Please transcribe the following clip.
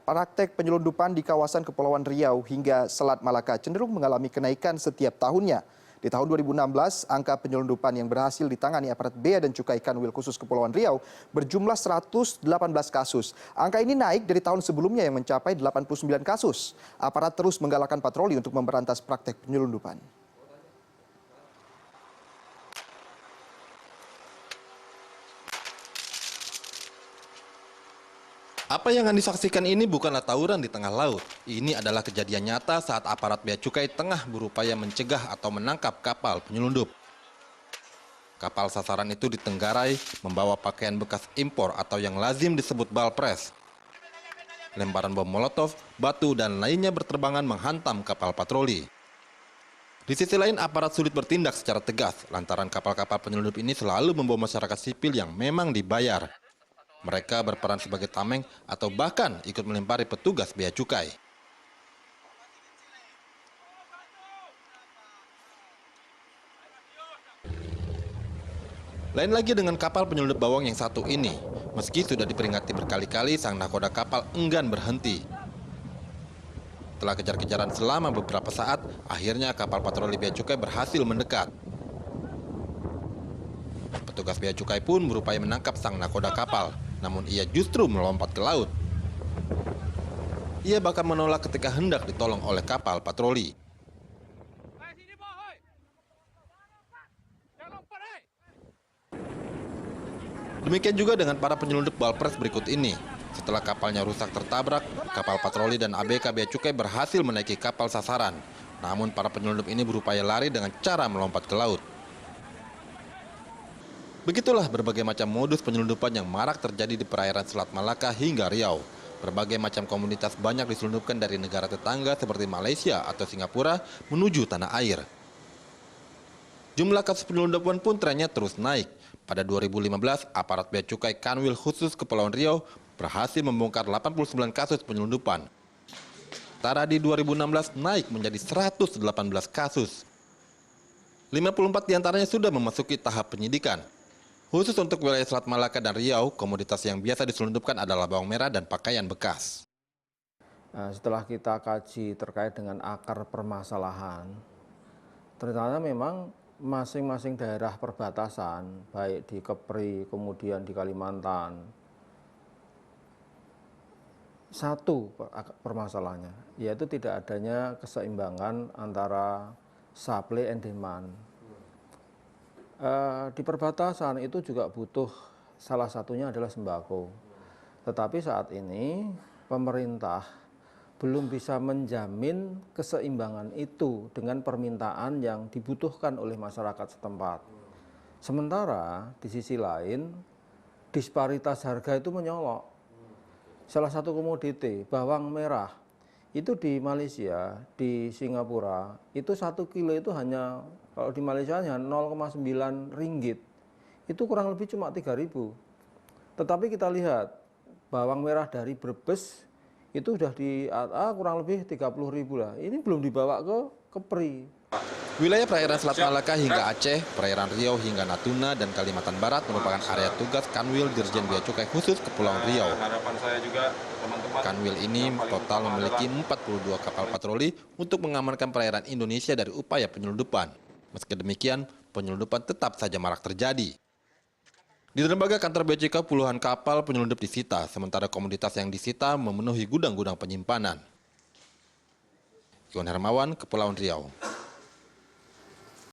Praktek penyelundupan di kawasan Kepulauan Riau hingga Selat Malaka cenderung mengalami kenaikan setiap tahunnya. Di tahun 2016, angka penyelundupan yang berhasil ditangani aparat Bea dan Cukai Kanwil Khusus Kepulauan Riau berjumlah 118 kasus. Angka ini naik dari tahun sebelumnya yang mencapai 89 kasus. Aparat terus menggalakkan patroli untuk memberantas praktek penyelundupan. Apa yang Anda saksikan ini bukanlah tawuran di tengah laut. Ini adalah kejadian nyata saat aparat Bea Cukai tengah berupaya mencegah atau menangkap kapal penyelundup. Kapal sasaran itu ditenggarai membawa pakaian bekas impor atau yang lazim disebut balpres. Lemparan bom molotov, batu, dan lainnya berterbangan menghantam kapal patroli. Di sisi lain, aparat sulit bertindak secara tegas lantaran kapal-kapal penyelundup ini selalu membawa masyarakat sipil yang memang dibayar. Mereka berperan sebagai tameng atau bahkan ikut melempari petugas Bea Cukai. Lain lagi dengan kapal penyelundup bawang yang satu ini. Meski sudah diperingati berkali-kali, sang nakoda kapal enggan berhenti. Setelah kejar-kejaran selama beberapa saat, akhirnya kapal patroli Bea Cukai berhasil mendekat. Petugas Bea Cukai pun berupaya menangkap sang nakoda kapal. Namun ia justru melompat ke laut. Ia bahkan menolak ketika hendak ditolong oleh kapal patroli. Demikian juga dengan para penyelundup balpres berikut ini. Setelah kapalnya rusak tertabrak, kapal patroli dan ABK Bea Cukai berhasil menaiki kapal sasaran. Namun para penyelundup ini berupaya lari dengan cara melompat ke laut. Begitulah berbagai macam modus penyelundupan yang marak terjadi di perairan Selat Malaka hingga Riau. Berbagai macam komunitas banyak diselundupkan dari negara tetangga seperti Malaysia atau Singapura menuju tanah air. Jumlah kasus penyelundupan pun trennya terus naik. Pada 2015, aparat Bea Cukai Kanwil Khusus Kepulauan Riau berhasil membongkar 89 kasus penyelundupan. Sementara di 2016 naik menjadi 118 kasus. 54 diantaranya sudah memasuki tahap penyidikan. Khusus untuk wilayah Selat Malaka dan Riau, komoditas yang biasa diselundupkan adalah bawang merah dan pakaian bekas. Setelah kita kaji terkait dengan akar permasalahan, ternyata memang masing-masing daerah perbatasan, baik di Kepri, kemudian di Kalimantan, satu permasalahannya, yaitu tidak adanya keseimbangan antara supply and demand. Di perbatasan itu juga butuh, salah satunya adalah sembako. Tetapi saat ini pemerintah belum bisa menjamin keseimbangan itu dengan permintaan yang dibutuhkan oleh masyarakat setempat. Sementara di sisi lain disparitas harga itu menyolok. Salah satu komoditi bawang merah itu di Malaysia, di Singapura, itu 1 kilo itu hanya, kalau di Malaysia hanya 0,9 ringgit. Itu kurang lebih cuma 3.000. Tetapi kita lihat, bawang merah dari Brebes itu sudah di kurang lebih 30.000 lah. Ini belum dibawa ke Kepri. Wilayah perairan Selat Malaka hingga Aceh, perairan Riau hingga Natuna dan Kalimantan Barat merupakan area tugas Kanwil Dirjen Bea Cukai Khusus Kepulauan Riau. Harapan saya juga teman-teman. Kanwil ini total memiliki 42 kapal patroli untuk mengamankan perairan Indonesia dari upaya penyelundupan. Meski demikian, penyelundupan tetap saja marak terjadi. Di dermaga kantor Bea Cukai puluhan kapal penyelundup disita, sementara komoditas yang disita memenuhi gudang-gudang penyimpanan. Iwan Hermawan, Kepulauan Riau.